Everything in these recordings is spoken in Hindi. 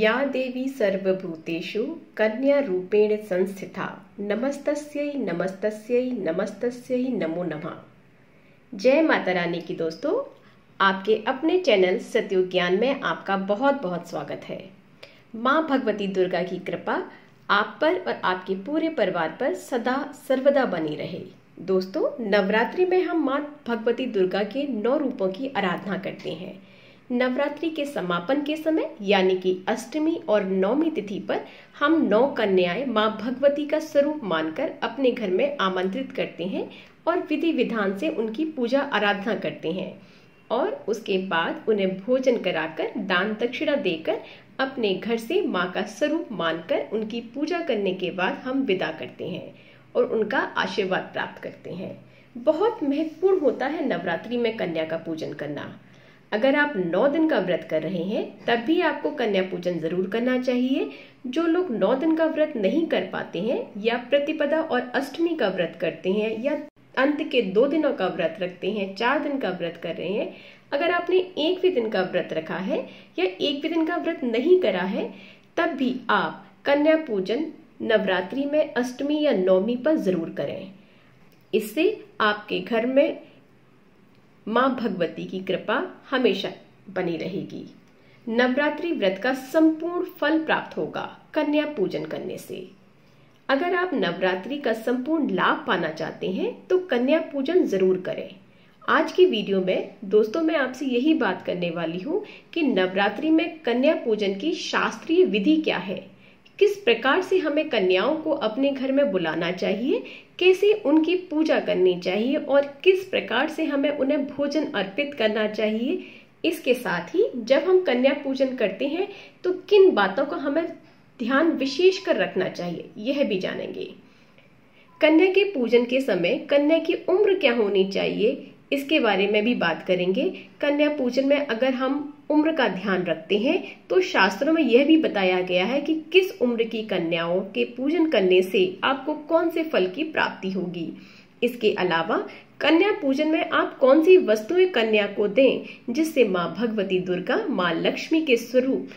या देवी सर्वभूतेषु कन्यारूपेण संस्थिता नमस्तस्यै नमस्तस्यै नमस्तस्यै नमो नमः। जय माता रानी की दोस्तों, आपके अपने चैनल सतयुग ज्ञान में आपका बहुत बहुत स्वागत है। माँ भगवती दुर्गा की कृपा आप पर और आपके पूरे परिवार पर सदा सर्वदा बनी रहे। दोस्तों, नवरात्रि में हम माँ भगवती दुर्गा के 9 रूपों की आराधना करते हैं। नवरात्रि के समापन के समय यानी कि अष्टमी और नवमी तिथि पर हम 9 कन्याएं माँ भगवती का स्वरूप मानकर अपने घर में आमंत्रित करते हैं और विधि विधान से उनकी पूजा आराधना करते हैं और उसके बाद उन्हें भोजन कराकर दान दक्षिणा देकर अपने घर से माँ का स्वरूप मानकर उनकी पूजा करने के बाद हम विदा करते हैं और उनका आशीर्वाद प्राप्त करते हैं। बहुत महत्वपूर्ण होता है नवरात्रि में कन्या का पूजन करना। अगर आप 9 दिन का व्रत कर रहे हैं तब भी आपको कन्या पूजन जरूर करना चाहिए। जो लोग 9 दिन का व्रत नहीं कर पाते हैं या प्रतिपदा और अष्टमी का व्रत करते हैं या अंत के 2 दिनों का व्रत रखते हैं, 4 दिन का व्रत कर रहे हैं, अगर आपने एक भी दिन का व्रत रखा है या एक भी दिन का व्रत नहीं करा है तब भी आप कन्या पूजन नवरात्रि में अष्टमी या नवमी पर जरूर करें। इससे आपके घर में माँ भगवती की कृपा हमेशा बनी रहेगी। नवरात्रि व्रत का संपूर्ण फल प्राप्त होगा कन्या पूजन करने से। अगर आप नवरात्रि का संपूर्ण लाभ पाना चाहते हैं तो कन्या पूजन जरूर करें। आज की वीडियो में दोस्तों मैं आपसे यही बात करने वाली हूँ कि नवरात्रि में कन्या पूजन की शास्त्रीय विधि क्या है, किस प्रकार से हमें कन्याओं को अपने घर में बुलाना चाहिए, कैसे उनकी पूजा करनी चाहिए और किस प्रकार से हमें उन्हें भोजन अर्पित करना चाहिए। इसके साथ ही जब हम कन्या पूजन करते हैं तो किन बातों का हमें ध्यान विशेष कर रखना चाहिए, यह भी जानेंगे। कन्या के पूजन के समय कन्या की उम्र क्या होनी चाहिए, इसके बारे में भी बात करेंगे। कन्या पूजन में अगर हम उम्र का ध्यान रखते हैं तो शास्त्रों में यह भी बताया गया है कि किस उम्र की कन्याओं के पूजन करने से आपको कौन से फल की प्राप्ति होगी। इसके अलावा कन्या पूजन में आप कौन सी वस्तुएं कन्या को दें जिससे माँ भगवती दुर्गा, माँ लक्ष्मी के स्वरूप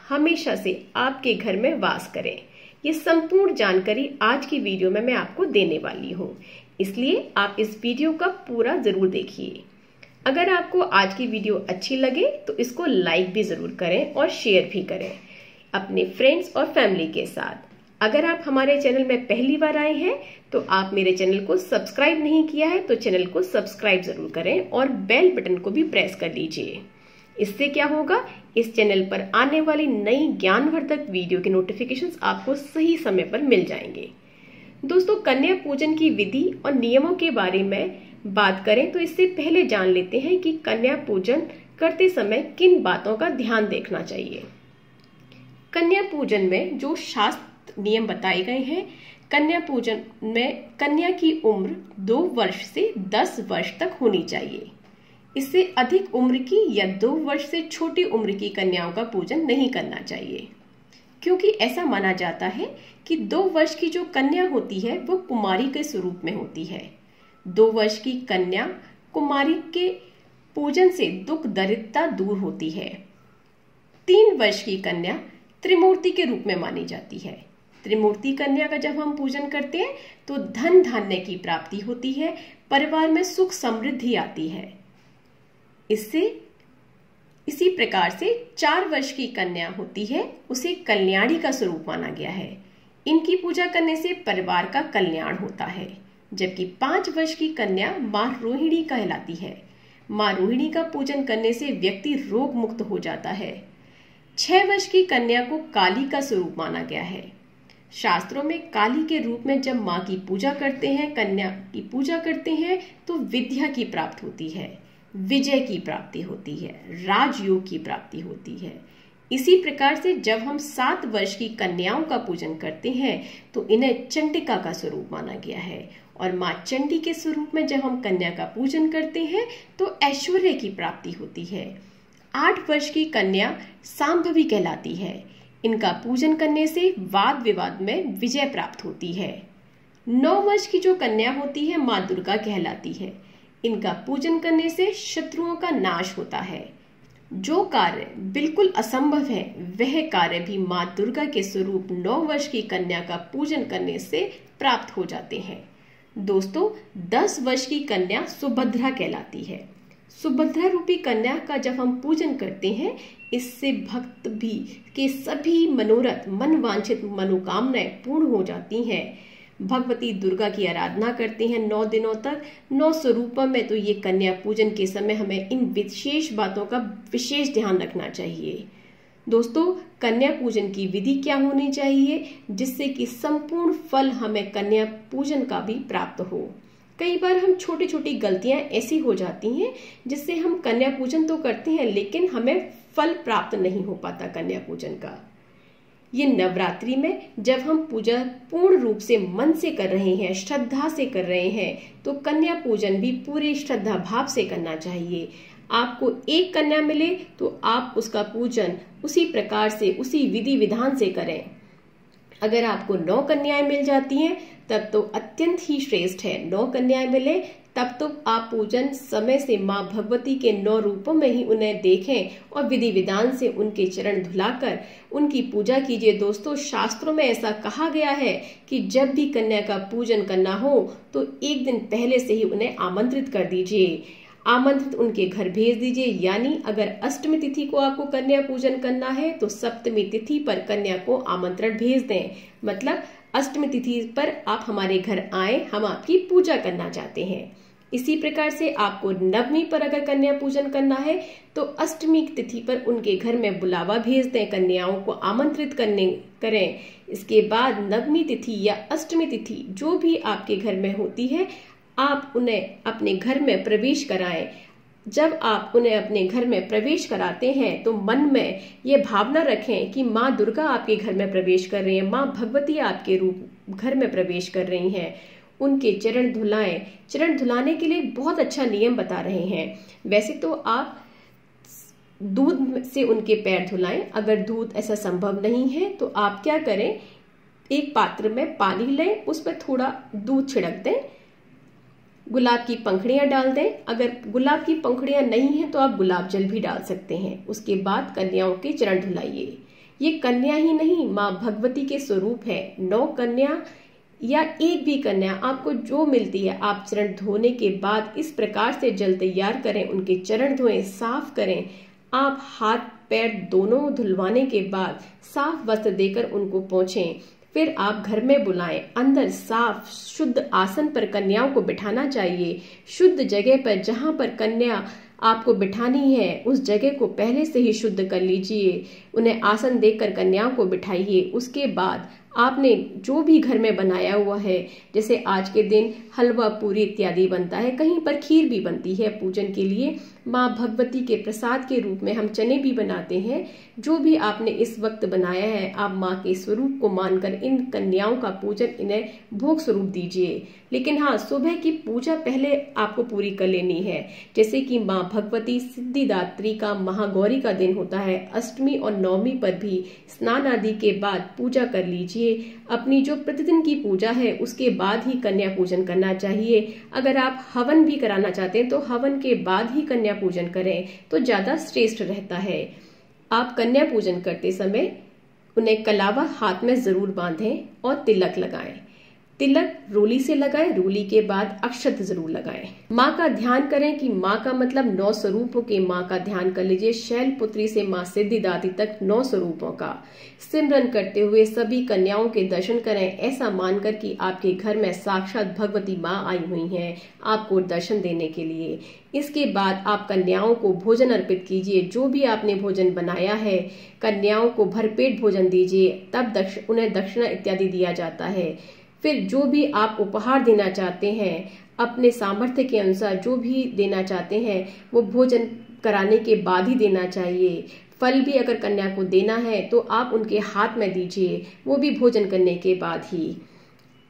हमेशा से आपके घर में वास करें। ये संपूर्ण जानकारी आज की वीडियो में मैं आपको देने वाली हूँ, इसलिए आप इस वीडियो का पूरा जरूर देखिए। अगर आपको आज की वीडियो अच्छी लगे तो इसको लाइक भी जरूर करें और शेयर भी करें अपने फ्रेंड्स और फैमिली के साथ। अगर आप हमारे चैनल में पहली बार आए हैं तो आप मेरे चैनल को सब्सक्राइब नहीं किया है तो चैनल को सब्सक्राइब जरूर करें और बेल बटन को भी प्रेस कर लीजिए। इससे क्या होगा, इस चैनल पर आने वाली नई ज्ञानवर्धक वीडियो के नोटिफिकेशंस आपको सही समय पर मिल जाएंगे। दोस्तों, कन्या पूजन की विधि और नियमों के बारे में बात करें तो इससे पहले जान लेते हैं कि कन्या पूजन करते समय किन बातों का ध्यान देखना चाहिए। कन्या पूजन में जो शास्त्र नियम बताए गए हैं, कन्या पूजन में कन्या की उम्र 2 वर्ष से 10 वर्ष तक होनी चाहिए। इससे अधिक उम्र की या 2 वर्ष से छोटी उम्र की कन्याओं का पूजन नहीं करना चाहिए, क्योंकि ऐसा माना जाता है कि 2 वर्ष की जो कन्या होती है वो कुमारी के स्वरूप में होती है। 2 वर्ष की कन्या कुमारी के पूजन से दुख दरिद्रता दूर होती है। 3 वर्ष की कन्या त्रिमूर्ति के रूप में मानी जाती है। त्रिमूर्ति कन्या का जब हम पूजन करते हैं तो धन धान्य की प्राप्ति होती है, परिवार में सुख समृद्धि आती है। इसी प्रकार से 4 वर्ष की कन्या होती है, उसे कल्याणी का स्वरूप माना गया है। इनकी पूजा करने से परिवार का कल्याण होता है। जबकि 5 वर्ष की कन्या माँ रोहिणी कहलाती है। माँ रोहिणी का पूजन करने से व्यक्ति रोग मुक्त हो जाता है। 6 वर्ष की कन्या को काली का स्वरूप माना गया है। शास्त्रों में काली के रूप में जब माँ की पूजा करते हैं, कन्या की पूजा करते हैं तो विद्या की प्राप्ति होती है, विजय की प्राप्ति होती है, राजयोग की प्राप्ति होती है। इसी प्रकार से जब हम 7 वर्ष की कन्याओं का पूजन करते हैं तो इन्हें चंडिका का स्वरूप माना गया है और माँ चंडी के स्वरूप में जब हम कन्या का पूजन करते हैं तो ऐश्वर्य की प्राप्ति होती है। 8 वर्ष की कन्या सांभवी कहलाती है। इनका पूजन करने से वाद विवाद में विजय प्राप्त होती है। 9 वर्ष की जो कन्या होती है माँ दुर्गा कहलाती है। इनका पूजन करने से शत्रुओं का नाश होता है। जो कार्य बिल्कुल असंभव है वह कार्य भी माँ दुर्गा के स्वरूप 9 वर्ष की कन्या का पूजन करने से प्राप्त हो जाते हैं। दोस्तों, 10 वर्ष की कन्या सुभद्रा कहलाती है। सुभद्रा रूपी कन्या का जब हम पूजन करते हैं, इससे भक्त भी के सभी मनोरथ, मन वांछित मनोकामनाएं पूर्ण हो जाती हैं। भगवती दुर्गा की आराधना करते हैं 9 दिनों तक। 9 स्वरूपों में तो ये कन्या पूजन के समय हमें इन विशेष बातों का विशेष ध्यान रखना चाहिए। दोस्तों, कन्या पूजन की विधि क्या होनी चाहिए जिससे कि संपूर्ण फल हमें कन्या पूजन का भी प्राप्त हो। कई बार हम छोटी छोटी गलतियां ऐसी हो जाती हैं जिससे हम कन्या पूजन तो करते हैं लेकिन हमें फल प्राप्त नहीं हो पाता कन्या पूजन का। ये नवरात्रि में जब हम पूजा पूर्ण रूप से मन से कर रहे हैं, श्रद्धा से कर रहे हैं, तो कन्या पूजन भी पूरी श्रद्धा भाव से करना चाहिए। आपको एक कन्या मिले तो आप उसका पूजन उसी प्रकार से, उसी विधि विधान से करें। अगर आपको 9 कन्याएं मिल जाती हैं तब तो अत्यंत ही श्रेष्ठ है। 9 कन्याएं मिले तब तो आप पूजन समय से माँ भगवती के 9 रूपों में ही उन्हें देखें और विधि विधान से उनके चरण धुलाकर उनकी पूजा कीजिए। दोस्तों, शास्त्रों में ऐसा कहा गया है कि जब भी कन्या का पूजन करना हो तो एक दिन पहले से ही उन्हें आमंत्रित कर दीजिए, आमंत्रित उनके घर भेज दीजिए। यानी अगर अष्टमी तिथि को आपको कन्या पूजन करना है तो सप्तमी तिथि पर कन्या को आमंत्रण भेज दें। मतलब अष्टमी तिथि पर आप हमारे घर आए, हम आपकी पूजा करना चाहते हैं। इसी प्रकार से आपको नवमी पर अगर कन्या पूजन करना है तो अष्टमी तिथि पर उनके घर में बुलावा भेज दें, कन्याओं को आमंत्रित करें। इसके बाद नवमी तिथि या अष्टमी तिथि जो भी आपके घर में होती है, आप उन्हें अपने घर में प्रवेश कराएं। जब आप उन्हें अपने घर में प्रवेश कराते हैं तो मन में ये भावना रखें कि माँ दुर्गा आपके घर में प्रवेश कर रही है, माँ भगवती आपके रूप घर में प्रवेश कर रही हैं। उनके चरण धुलाएं। चरण धुलाने के लिए बहुत अच्छा नियम बता रहे हैं। वैसे तो आप दूध से उनके पैर धुलाएं, अगर दूध ऐसा संभव नहीं है तो आप क्या करें, एक पात्र में पानी लें, उस पर थोड़ा दूध छिड़क दें, गुलाब की पंखुड़ियां डाल दें। अगर गुलाब की पंखुड़ियां नहीं है तो आप गुलाब जल भी डाल सकते हैं। उसके बाद कन्याओं के चरण धुलाइए। ये कन्या ही नहीं, माँ भगवती के स्वरूप है। 9 कन्या या एक भी कन्या आपको जो मिलती है, आप चरण धोने के बाद इस प्रकार से जल तैयार करें, उनके चरण धोएं, साफ करें। आप हाथ पैर दोनों धुलवाने के बाद साफ वस्त्र देकर उनको पोंछें। फिर आप घर में बुलाएं। अंदर साफ शुद्ध आसन पर कन्याओं को बिठाना चाहिए। शुद्ध जगह पर जहां पर कन्या आपको बिठानी है उस जगह को पहले से ही शुद्ध कर लीजिए। उन्हें आसन देकर कन्याओं को बिठाइए। उसके बाद आपने जो भी घर में बनाया हुआ है, जैसे आज के दिन हलवा पूरी इत्यादि बनता है, कहीं पर खीर भी बनती है पूजन के लिए, माँ भगवती के प्रसाद के रूप में हम चने भी बनाते हैं। जो भी आपने इस वक्त बनाया है, आप माँ के स्वरूप को मानकर इन कन्याओं का पूजन इन्हें भोग स्वरूप दीजिए। लेकिन हाँ, सुबह की पूजा पहले आपको पूरी कर लेनी है। जैसे कि माँ भगवती सिद्धिदात्री का, महागौरी का दिन होता है, अष्टमी और नवमी पर भी स्नान आदि के बाद पूजा कर लीजिए। अपनी जो प्रतिदिन की पूजा है उसके बाद ही कन्या पूजन करना चाहिए। अगर आप हवन भी कराना चाहते हैं तो हवन के बाद ही कन्या पूजन करें तो ज्यादा श्रेष्ठ रहता है। आप कन्या पूजन करते समय उन्हें कलावा हाथ में जरूर बांधें और तिलक लगाएं। तिलक रोली से लगाएं, रोली के बाद अक्षत जरूर लगाएं। माँ का ध्यान करें कि माँ का मतलब 9 स्वरूपों के माँ का ध्यान कर लीजिए। शैलपुत्री से माँ सिद्धिदात्री तक 9 स्वरूपों का सिमरन करते हुए सभी कन्याओं के दर्शन करें, ऐसा मानकर कि आपके घर में साक्षात भगवती माँ आई हुई हैं आपको दर्शन देने के लिए। इसके बाद आप कन्याओं को भोजन अर्पित कीजिए। जो भी आपने भोजन बनाया है, कन्याओं को भरपेट भोजन दीजिए, तब उन्हें दक्षिणा इत्यादि दिया जाता है। फिर जो भी आप उपहार देना चाहते हैं, अपने सामर्थ्य के अनुसार जो भी देना चाहते हैं, वो भोजन कराने के बाद ही देना चाहिए। फल भी अगर कन्या को देना है तो आप उनके हाथ में दीजिए, वो भी भोजन करने के बाद ही।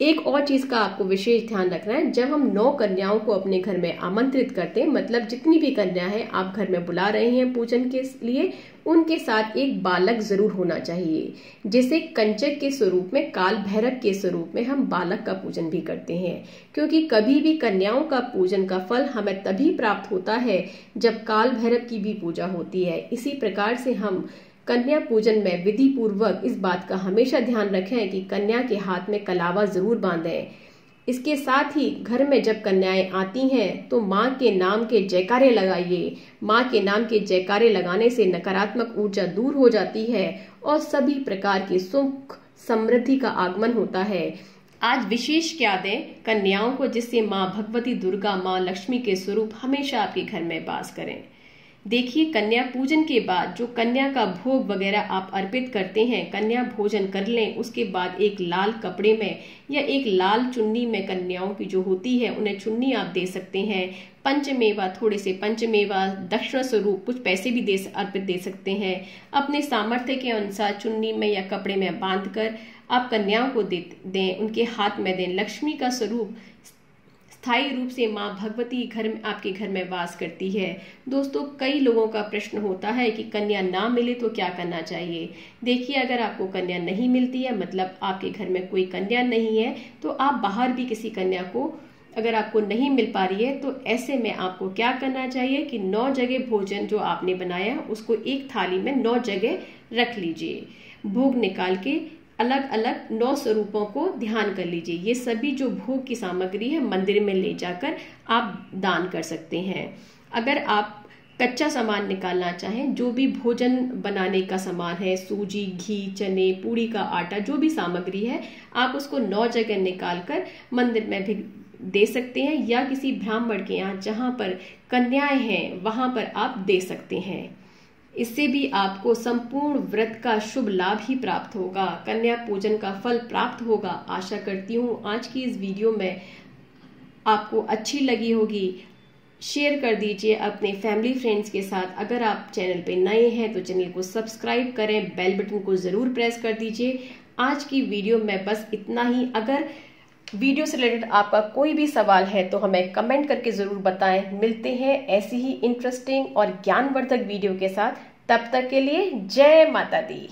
एक और चीज का आपको विशेष ध्यान रखना है, जब हम 9 कन्याओं को अपने घर में आमंत्रित करते हैं, मतलब जितनी भी कन्या है आप घर में बुला रहे हैं पूजन के लिए, उनके साथ एक बालक जरूर होना चाहिए। जैसे कंचक के स्वरूप में, काल भैरव के स्वरूप में हम बालक का पूजन भी करते हैं, क्योंकि कभी भी कन्याओं का पूजन का फल हमें तभी प्राप्त होता है जब काल भैरव की भी पूजा होती है। इसी प्रकार से हम कन्या पूजन में विधि पूर्वक इस बात का हमेशा ध्यान रखें कि कन्या के हाथ में कलावा जरूर बांधें। इसके साथ ही घर में जब कन्याएं आती हैं तो माँ के नाम के जयकारे लगाइए। माँ के नाम के जयकारे लगाने से नकारात्मक ऊर्जा दूर हो जाती है और सभी प्रकार के सुख समृद्धि का आगमन होता है। आज विशेष क्या दें कन्याओं को, जिससे माँ भगवती दुर्गा, माँ लक्ष्मी के स्वरूप हमेशा आपके घर में वास करें। देखिए, कन्या पूजन के बाद जो कन्या का भोग वगैरह आप अर्पित करते हैं, कन्या भोजन कर लें, उसके बाद एक लाल कपड़े में या एक लाल चुन्नी में कन्याओं की जो होती है उन्हें चुन्नी आप दे सकते हैं। पंचमेवा, थोड़े से पंचमेवा दक्षिणा स्वरूप कुछ पैसे भी अर्पित दे सकते हैं। अपने सामर्थ्य के अनुसार चुन्नी में या कपड़े में बांधकर आप कन्याओं को दें, उनके हाथ में दें। लक्ष्मी का स्वरूप स्थायी रूप से माँ भगवती घर में, आपके घर में वास करती है। दोस्तों, कई लोगों का प्रश्न होता है कि कन्या ना मिले तो क्या करना चाहिए। देखिए, अगर आपको कन्या नहीं मिलती है, मतलब आपके घर में कोई कन्या नहीं है, तो आप बाहर भी किसी कन्या को अगर आपको नहीं मिल पा रही है, तो ऐसे में आपको क्या करना चाहिए कि 9 जगह भोजन जो आपने बनाया उसको एक थाली में 9 जगह रख लीजिए। भोग निकाल के अलग अलग 9 स्वरूपों को ध्यान कर लीजिए। ये सभी जो भोग की सामग्री है मंदिर में ले जाकर आप दान कर सकते हैं। अगर आप कच्चा सामान निकालना चाहें, जो भी भोजन बनाने का सामान है, सूजी, घी, चने, पूड़ी का आटा, जो भी सामग्री है, आप उसको 9 जगह निकाल कर मंदिर में भी दे सकते हैं, या किसी ब्राह्मण के यहाँ जहां पर कन्याएं हैं वहां पर आप दे सकते हैं। इससे भी आपको संपूर्ण व्रत का शुभ लाभ ही प्राप्त होगा, कन्या पूजन का फल प्राप्त होगा। आशा करती हूँ आज की इस वीडियो में आपको अच्छी लगी होगी। शेयर कर दीजिए अपने फैमिली फ्रेंड्स के साथ। अगर आप चैनल पे नए हैं तो चैनल को सब्सक्राइब करें, बेल बटन को जरूर प्रेस कर दीजिए। आज की वीडियो में बस इतना ही। अगर वीडियो से रिलेटेड आपका कोई भी सवाल है तो हमें कमेंट करके जरूर बताएं। मिलते हैं ऐसी ही इंटरेस्टिंग और ज्ञानवर्धक वीडियो के साथ। तब तक के लिए जय माता दी।